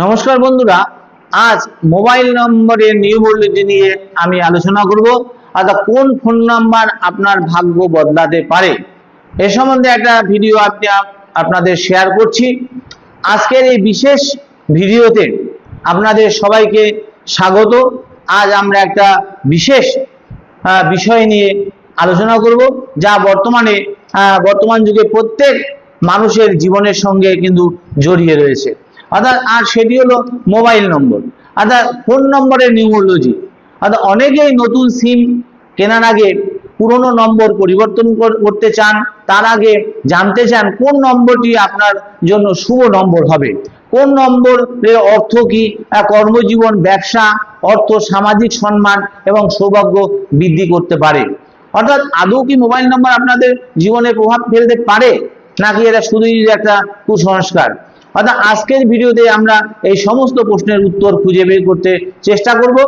নমস্কার বন্ধুরা, আজ মোবাইল নম্বরের নিউমোলজি নিয়ে আমি আলোচনা করব। অর্থাৎ কোন ফোন নাম্বার আপনার ভাগ্য বদলাতে পারে এ সম্বন্ধে একটা ভিডিও আপনাদের শেয়ার করছি। আজকের এই বিশেষ ভিডিওতে আপনাদের সবাইকে স্বাগত। আজ আমরা একটা বিশেষ বিষয় নিয়ে আলোচনা করব, যা বর্তমান যুগে প্রত্যেক মানুষের জীবনের সঙ্গে কিন্তু জড়িয়ে রয়েছে। অর্থাৎ আর সেটি হলো মোবাইল নম্বর, অর্থাৎ ফোন নম্বরের নিউমোলজি। অর্থাৎ অনেকেই নতুন সিম কেনার আগে পুরনো নম্বর পরিবর্তন করতে চান, তার আগে জানতে চান কোন নম্বরটি আপনার জন্য শুভ নম্বর হবে, কোন নম্বরের অর্থ কি কর্মজীবন, ব্যবসা, অর্থ, সামাজিক সম্মান এবং সৌভাগ্য বৃদ্ধি করতে পারে। অর্থাৎ আদৌ কি মোবাইল নম্বর আপনাদের জীবনে প্রভাব ফেলতে পারে, নাকি এটা শুধুই একটা কুসংস্কার? অর্থাৎ আজকের ভিডিওতে আমরা এই সমস্ত প্রশ্নের উত্তর খুঁজে বের করতে চেষ্টা করব।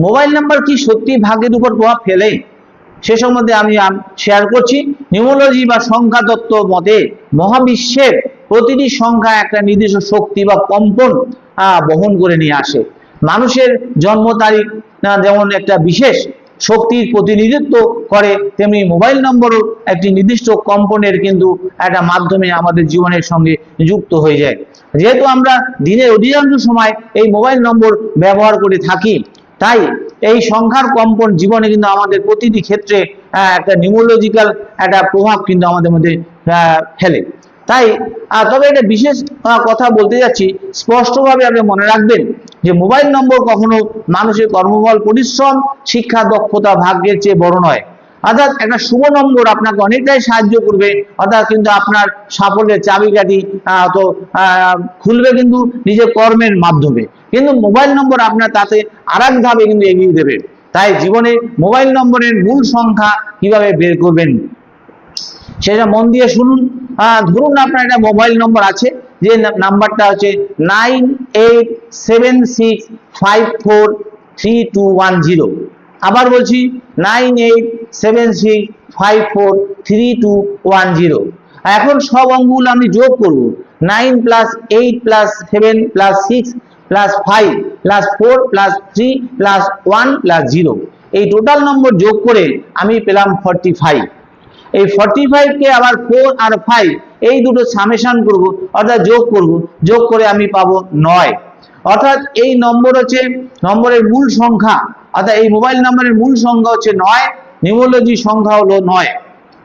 মোবাইল নাম্বার কি সত্যি ভাগ্যের উপর প্রভাব ফেলে, সে সম্বন্ধে আমি শেয়ার করছি। নিউমোলজি বা সংখ্যা তত্ত্ব মতে মহাবিশ্বের প্রতিটি সংখ্যা একটা নির্দিষ্ট শক্তি বা কম্পন বহন করে নিয়ে আসে। মানুষের জন্ম তারিখ যেমন একটা বিশেষ শক্তির প্রতিনিধিত্ব করে, তেমনি মোবাইল নম্বরও একটি নির্দিষ্ট কম্পনের কিন্তু একটা মাধ্যমে আমাদের জীবনের সঙ্গে যুক্ত হয়ে যায়। যেহেতু আমরা দিনের অধিকাংশ সময় এই মোবাইল নম্বর ব্যবহার করে থাকি, তাই এই সংখ্যার কম্পন জীবনে কিন্তু আমাদের প্রতিটি ক্ষেত্রে একটা নিউমোলজিক্যাল একটা প্রভাব কিন্তু আমাদের মধ্যে ফেলে। তাই তবে একটা বিশেষ কথা বলতে যাচ্ছি, স্পষ্টভাবে আপনি মনে রাখবেন যে মোবাইল নম্বর কখনো মানুষের কর্মবল, পরিশ্রম, শিক্ষা, দক্ষতা, ভাগ্যের চেয়ে বড় নয়। অর্থাৎ একটা শুভ নম্বর আপনাকে অনেকটাই সাহায্য করবে, অর্থাৎ কিন্তু আপনার সাফল্যের চাবিকাঠি তো খুলবে কিন্তু নিজের কর্মের মাধ্যমে, কিন্তু মোবাইল নম্বর আপনার তাতে আরেক ধাপে কিন্তু এগিয়ে দেবে। তাই জীবনে মোবাইল নম্বরের মূল সংখ্যা কিভাবে বের করবেন সেটা মন দিয়ে শুনুন। ধরুন আপনার একটা মোবাইল নম্বর আছে, যে নাম্বারটা হচ্ছে 9876543210। আবার বলছি 9876543210। এখন সব অঙ্কগুলো আমি যোগ করব। 9 + 8 + 7 + 6 + 5 + 4 + 3 + 1 + 0, এই টোটাল নম্বর যোগ করে আমি পেলাম 45। এই 45 কে আবার 4 আর 5 এই দুটো সামেশন করব, অর্থাৎ যোগ করে আমি পাবো 9। অর্থাৎ এই নম্বর হচ্ছে নম্বরের মূল সংখ্যা, অর্থাৎ এই মোবাইল নম্বরের মূল সংখ্যা হচ্ছে 9, নিউমোলজি সংখ্যা হলো 9।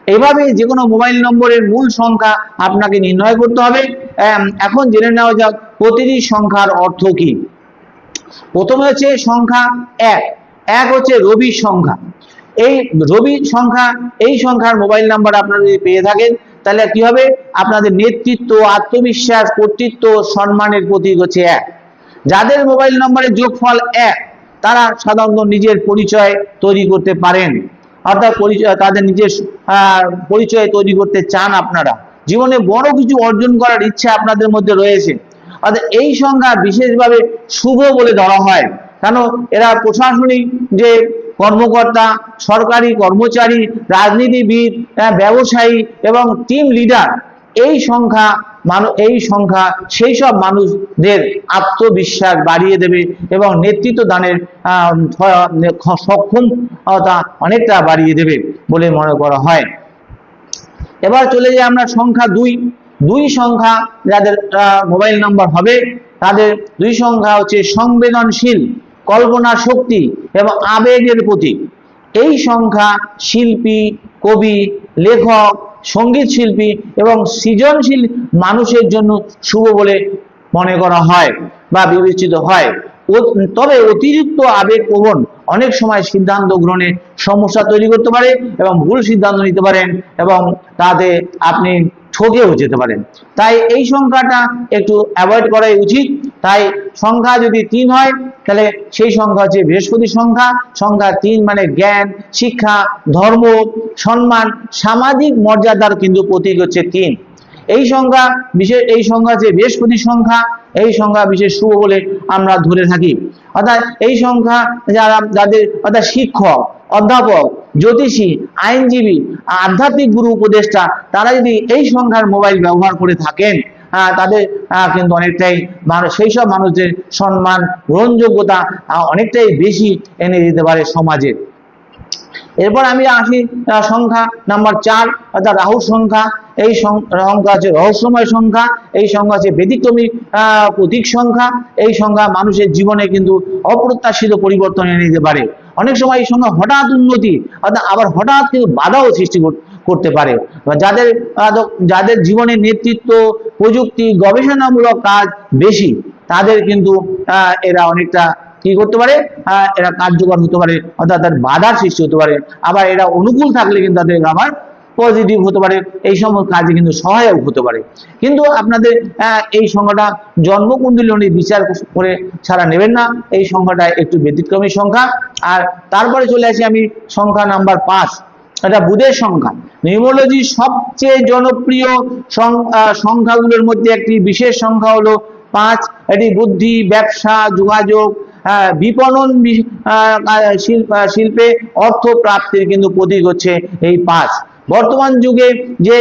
এইভাবে যে কোনো মোবাইল নম্বরের মূল সংখ্যা আপনাকে নির্ণয় করতে হবে। এখন জেনে নেওয়া যাক প্রতিটি সংখ্যার অর্থ কি। প্রথমে হচ্ছে সংখ্যা 1। 1 হচ্ছে রবির সংখ্যা। এই রবি সংখ্যা, এই সংখ্যার মোবাইল নাম্বার আপনারা যদি পেয়ে থাকেন, তাহলে কি হবে? আপনাদের নেতৃত্ব, আত্মবিশ্বাস, কর্তৃত্ব, সম্মানের প্রতীক হচ্ছে 1। যাদের মোবাইল নম্বরের যোগফল 1, তারা সাধারণত নিজের পরিচয় তৈরি করতে পারেন, অর্থাৎ তাদের নিজের পরিচয় তৈরি করতে চান। আপনারা জীবনে বড় কিছু অর্জন করার ইচ্ছা আপনাদের মধ্যে রয়েছে। অর্থাৎ এই সংখ্যা বিশেষভাবে শুভ বলে ধরা হয়, কেন এরা প্রশাসনিক যে কর্মকর্তা, সরকারি কর্মচারী, রাজনীতিবিদ, ব্যবসায়ী এবং টিম লিডার, এই সংখ্যা সেই সব মানুষদের আত্মবিশ্বাস বাড়িয়ে দেবে এবং নেতৃত্ব দানের সক্ষমতা অনেকটা বাড়িয়ে দেবে বলে মনে করা হয়। এবার চলে যাই আমরা সংখ্যা 2। 2 সংখ্যা যাদের মোবাইল নাম্বার হবে, তাদের 2 সংখ্যা হচ্ছে সংবেদনশীল, কল্পনা শক্তি এবং আবেগের প্রতীক। এই সংখ্যা শিল্পী, কবি, লেখক, সঙ্গীত শিল্পী এবং সৃজনশীল মানুষের জন্য শুভ বলে মনে করা হয় বা বিবেচিত হয়। তবে অতিরিক্ত আবেগপ্রবণ অনেক সময় সিদ্ধান্ত গ্রহণে সমস্যা তৈরি করতে পারে এবং ভুল সিদ্ধান্ত নিতে পারেন এবং তাতে আপনি ঠকেও যেতে পারেন। তাই এই সংখ্যাটা একটু অ্যাভয়েড করাই উচিত। তাই সংখ্যা যদি 3 হয়, তাহলে সেই সংখ্যা হচ্ছে বৃহস্পতির সংখ্যা। সংখ্যা 3 মানে জ্ঞান, শিক্ষা, ধর্ম, সম্মান, সামাজিক মর্যাদার কিন্তু প্রতীক হচ্ছে 3। এই সংখ্যা হচ্ছে বৃহস্পতির সংখ্যা। এই সংখ্যা বিশেষ শুভ বলে আমরা ধরে থাকি। অর্থাৎ এই সংখ্যা যাদের অর্থাৎ শিক্ষক, অধ্যাপক, জ্যোতিষী, আইনজীবী, আধ্যাত্মিক গুরু, উপদেষ্টা, তারা যদি এই সংখ্যার মোবাইল ব্যবহার করে থাকেন, তাদের কিন্তু অনেকটাই সেই সব মানুষদের সম্মান গ্রহণযোগ্যতা অনেকটাই বেশি এনে দিতে পারে সমাজে। এরপর আমি আসি সংখ্যা নাম্বার 4, অর্থাৎ রাহুর সংখ্যা। এই সংখ্যা হচ্ছে রহস্যময় সংখ্যা, এই সংখ্যা হচ্ছে ব্যতিক্রমী প্রতীক সংখ্যা। এই সংখ্যা মানুষের জীবনে কিন্তু অপ্রত্যাশিত পরিবর্তন এনে দিতে পারে। অনেক সময় এই সংখ্যা হঠাৎ উন্নতি, অর্থাৎ আবার হঠাৎ কিন্তু বাধাও সৃষ্টি করতে পারে। যাদের জীবনে নেতৃত্ব, প্রযুক্তি, গবেষণামূলক কাজ বেশি, তাদের কিন্তু এরা অনেকটা কি করতে পারে, এরা কার্যকর হতে পারে, অর্থাৎ তাদের বাধার সৃষ্টি হতে পারে। আবার এরা অনুকূল থাকলে কিন্তু তাদের আবার পজিটিভ হতে পারে, এই সমস্ত কাজে কিন্তু সহায়ক হতে পারে। কিন্তু আপনাদের এই সংখ্যাটা জন্মকুণ্ডলী অনুযায়ী বিচার করে ছাড়া নেবেন না, এই সংখ্যাটা একটু ব্যতিক্রমী সংখ্যা। আর তারপরে চলে আসি আমি সংখ্যা নাম্বার 5, এটা বুধের সংখ্যা। নিউমোলজির সবচেয়ে জনপ্রিয় সংখ্যাগুলোর মধ্যে একটি বিশেষ সংখ্যা হলো 5। এটি বুদ্ধি, ব্যবসা, যোগাযোগ, বিপণন, শিল্পে অর্থ প্রাপ্তির কিন্তু প্রতীক হচ্ছে এই 5। বর্তমান যুগে যে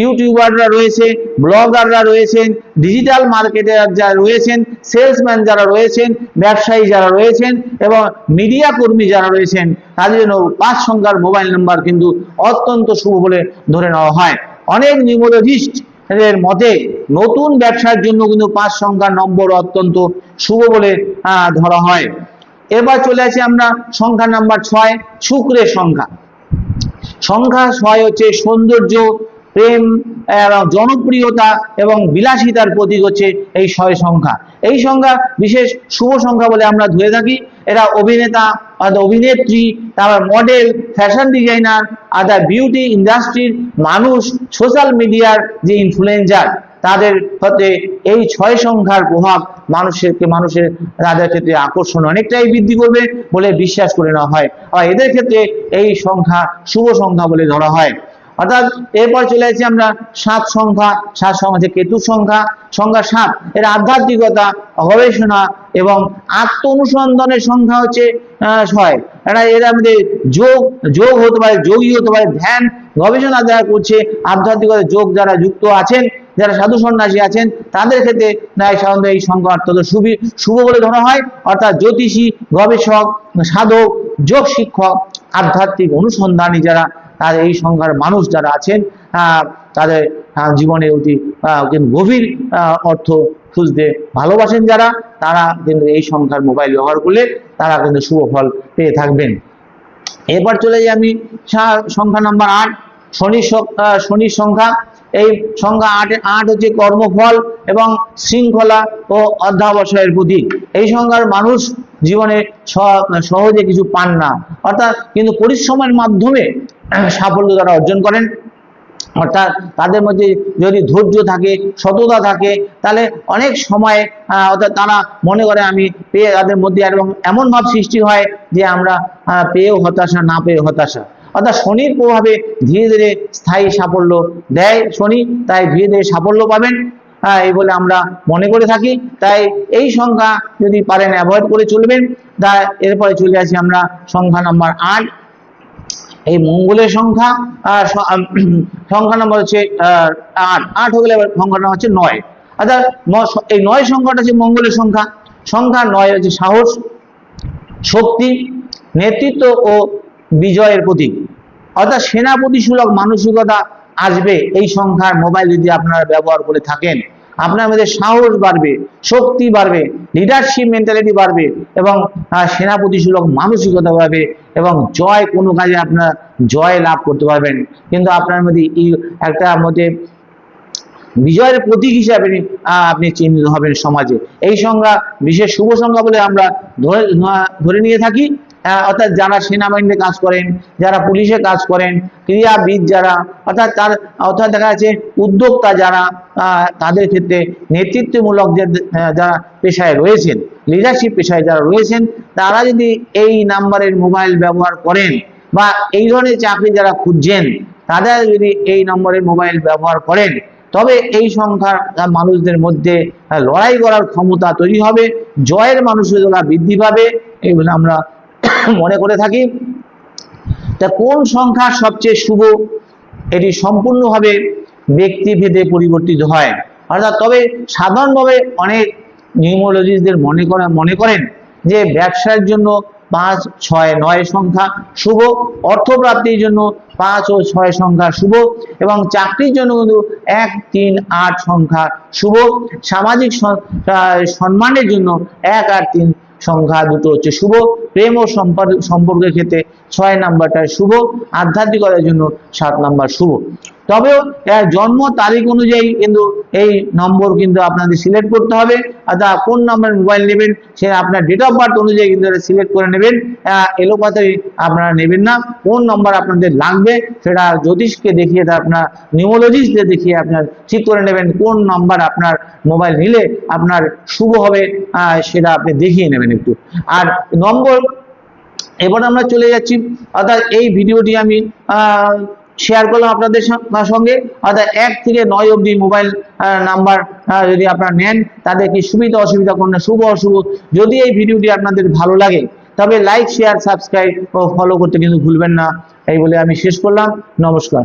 ইউটিউবাররা রয়েছে, ব্লগাররা রয়েছেন, ডিজিটাল মার্কেটার যারা রয়েছেন, সেলসম্যান যারা রয়েছেন, ব্যবসায়ী যারা রয়েছেন এবং মিডিয়া কর্মী যারা রয়েছেন, তাদের জন্য 5 সংখ্যার মোবাইল নাম্বার কিন্তু অত্যন্ত শুভ বলে ধরে নেওয়া হয়। অনেক নিউমোলজিস্ট এর মতে নতুন ব্যবসার জন্য কিন্তু 5 সংখ্যার নম্বর অত্যন্ত শুভ বলে ধরা হয়। এবার চলে আসি আমরা সংখ্যা নাম্বার 6, শুক্রের সংখ্যা। সংখ্যা 6 হচ্ছে সৌন্দর্য, প্রেম এবং জনপ্রিয়তা এবং বিলাসিতার প্রতীক হচ্ছে এই 6 সংখ্যা। এই সংখ্যা বিশেষ শুভ সংখ্যা বলে আমরা ধরে থাকি। এরা অভিনেতা, অভিনেত্রী, তারপর মডেল, ফ্যাশন ডিজাইনার, আদার বিউটি ইন্ডাস্ট্রির মানুষ, সোশ্যাল মিডিয়ার যে ইনফ্লুয়েন্সার, তাদের ক্ষেত্রে এই 6 সংখ্যার প্রভাব মানুষের তাদের ক্ষেত্রে আকর্ষণ অনেকটাই বৃদ্ধি করবে বলে বিশ্বাস করে নেওয়া হয়। আর এদের ক্ষেত্রে এই সংখ্যা শুভ সংখ্যা বলে ধরা হয়। অর্থাৎ এরপর চলে আসছি আমরা 7 সংখ্যা। 7 সংখ্যা হচ্ছে কেতুর সংখ্যা। সংখ্যা 7 এর আধ্যাত্মিকতা, গবেষণা এবং আত্ম অনুসন্ধানের সংখ্যা হচ্ছে 6। এর মধ্যে যোগ হতে পারে, যোগী হতে পারে, ধ্যান গবেষণা যারা করছে, আধ্যাত্মিকতা যোগ যারা যুক্ত আছেন, যারা সাধু সন্ন্যাসী আছেন, তাদের ক্ষেত্রে সাধারণত এই সংখ্যা অত্যন্ত শুভ বলে ধরা হয়। অর্থাৎ জ্যোতিষী, গবেষক, সাধক, যোগ শিক্ষক, আধ্যাত্মিক অনুসন্ধানী যারা, তাদের এই সংখ্যার মানুষ যারা আছেন, তাদের জীবনে অতি গভীর অর্থ খুঁজতে ভালোবাসেন যারা, তারা কিন্তু এই সংখ্যার মোবাইল ব্যবহার করলে তারা কিন্তু শুভ ফল পেয়ে থাকবেন। এরপর চলে যাই আমি সংখ্যা নাম্বার 8, শনির সংখ্যা। এই সংখ্যা 8 হচ্ছে কর্মফল এবং শৃঙ্খলা ও অধ্যাবসায়ের প্রতীক। এই সংখ্যার মানুষ জীবনে সহজে কিছু পান না, অর্থাৎ কিন্তু পরিশ্রমের মাধ্যমে সাফল্য তারা অর্জন করেন। অর্থাৎ তাদের মধ্যে যদি ধৈর্য থাকে, সততা থাকে, তাহলে অনেক সময় অর্থাৎ তারা মনে করে আমি পেয়ে, তাদের মধ্যে এমন ভাব সৃষ্টি হয় যে আমরা পেয়েও হতাশা, না পেয়েও হতাশা। অর্থাৎ শনির প্রভাবে ধীরে ধীরে স্থায়ী সাফল্য দেয় শনি, তাই ধীরে ধীরে সাফল্য পাবেন এই বলে আমরা মনে করে থাকি। তাই এই সংখ্যা যদি পারেন অ্যাভয়েড করে চলবেন। এরপরে চলে আসি আমরা সংখ্যা নাম্বার 8, এই মঙ্গলের সংখ্যা। সংখ্যা নাম্বার হচ্ছে 8 হয়ে গেলে সংখ্যা নাম্বার হচ্ছে 9। অর্থাৎ এই 9 সংখ্যাটা হচ্ছে মঙ্গলের সংখ্যা। সংখ্যা 9 হচ্ছে সাহস, শক্তি, নেতৃত্ব ও বিজয়ের প্রতীক। অর্থাৎ সেনাপতি সুলভ মানসিকতা আসবে এই সংখ্যার মোবাইল যদি আপনারা ব্যবহার করে থাকেন। আপনার মধ্যে সাহস বাড়বে, শক্তি বাড়বে, লিডারশিপ মেন্টালিটি বাড়বে এবং সেনাপতি সুলভ মানসিকতা বাড়বে এবং কোনো কাজে আপনার জয় লাভ করতে পারবেন। কিন্তু আপনার মধ্যে একটা মধ্যে বিজয়ের প্রতীক হিসাবে আপনি চিহ্নিত হবেন সমাজে। এই সংখ্যা বিশেষ শুভ সংখ্যা বলে আমরা ধরে নিয়ে থাকি। অর্থাৎ যারা সেনাবাহিনীতে কাজ করেন, যারা পুলিশে কাজ করেন, ক্রীড়াবিদ যারা, অর্থাৎ দেখা যাচ্ছে উদ্যোক্তা যারা, তাদের ক্ষেত্রে নেতৃত্বমূলক যারা পেশায় রয়েছেন, লিডারশিপ পেশায় যারা রয়েছেন, তারা যদি এই নাম্বারের মোবাইল ব্যবহার করেন বা এই ধরনের চাকরি যারা খুঁজছেন, তারা যদি এই নম্বরের মোবাইল ব্যবহার করেন, তবে এই সংখ্যার মানুষদের মধ্যে লড়াই করার ক্ষমতা তৈরি হবে, জয়ের মানসিকতা বৃদ্ধি পাবে, এগুলো আমরা মনে করে থাকি। তা কোন সংখ্যা সবচেয়ে শুভ, এটি সম্পূর্ণভাবে ব্যক্তিভেদে পরিবর্তিত হয়। অর্থাৎ তবে সাধারণভাবে অনেক নিউমোলজিস্টদের মনে করেন যে ব্যবসার জন্য 5, 6, 9 সংখ্যা শুভ, অর্থপ্রাপ্তির জন্য 5 ও 6 সংখ্যা শুভ, এবং চাকরির জন্য কিন্তু 1, 3, 8 সংখ্যা শুভ। সামাজিক সম্মানের জন্য 1 আর 3 সংখ্যা দুটো হচ্ছে শুভ। প্রেম ও সম্পর্কের ক্ষেত্রে 6 নাম্বারটা শুভ। আধ্যাত্মিকতার জন্য 7 নাম্বার শুভ। তবেও জন্ম তারিখ অনুযায়ী কিন্তু এই নম্বর কিন্তু আপনাদের সিলেক্ট করতে হবে, অর্থাৎ কোন নাম্বার মোবাইল নেবেন সে আপনার ডেট অফ বার্থ অনুযায়ী কিন্তু সিলেক্ট করে নেবেন, এলোপাতাড়ি আপনারা নেবেন না। কোন নাম্বার আপনাদের লাগবে সেটা জ্যোতিষকে দেখিয়ে আপনার নিউমোলজিস্টদের দেখিয়ে আপনার ঠিক করে নেবেন কোন নাম্বার আপনার মোবাইল নিলে আপনার শুভ হবে, সেটা আপনি দেখিয়ে নেবেন একটু। আর নম্বর এবার আমরা চলে যাচ্ছি, অর্থাৎ এই ভিডিওটি আমি শেয়ার করলাম আপনাদের সঙ্গে, অর্থাৎ 1 থেকে 9 অবধি মোবাইল নাম্বার যদি আপনারা নেন তাদের কি সুবিধা অসুবিধা কোনটা শুভ অশুভ। যদি এই ভিডিওটি আপনাদের ভালো লাগে তবে লাইক, শেয়ার, সাবস্ক্রাইব ও ফলো করতে কিন্তু ভুলবেন না। এই বলে আমি শেষ করলাম। নমস্কার।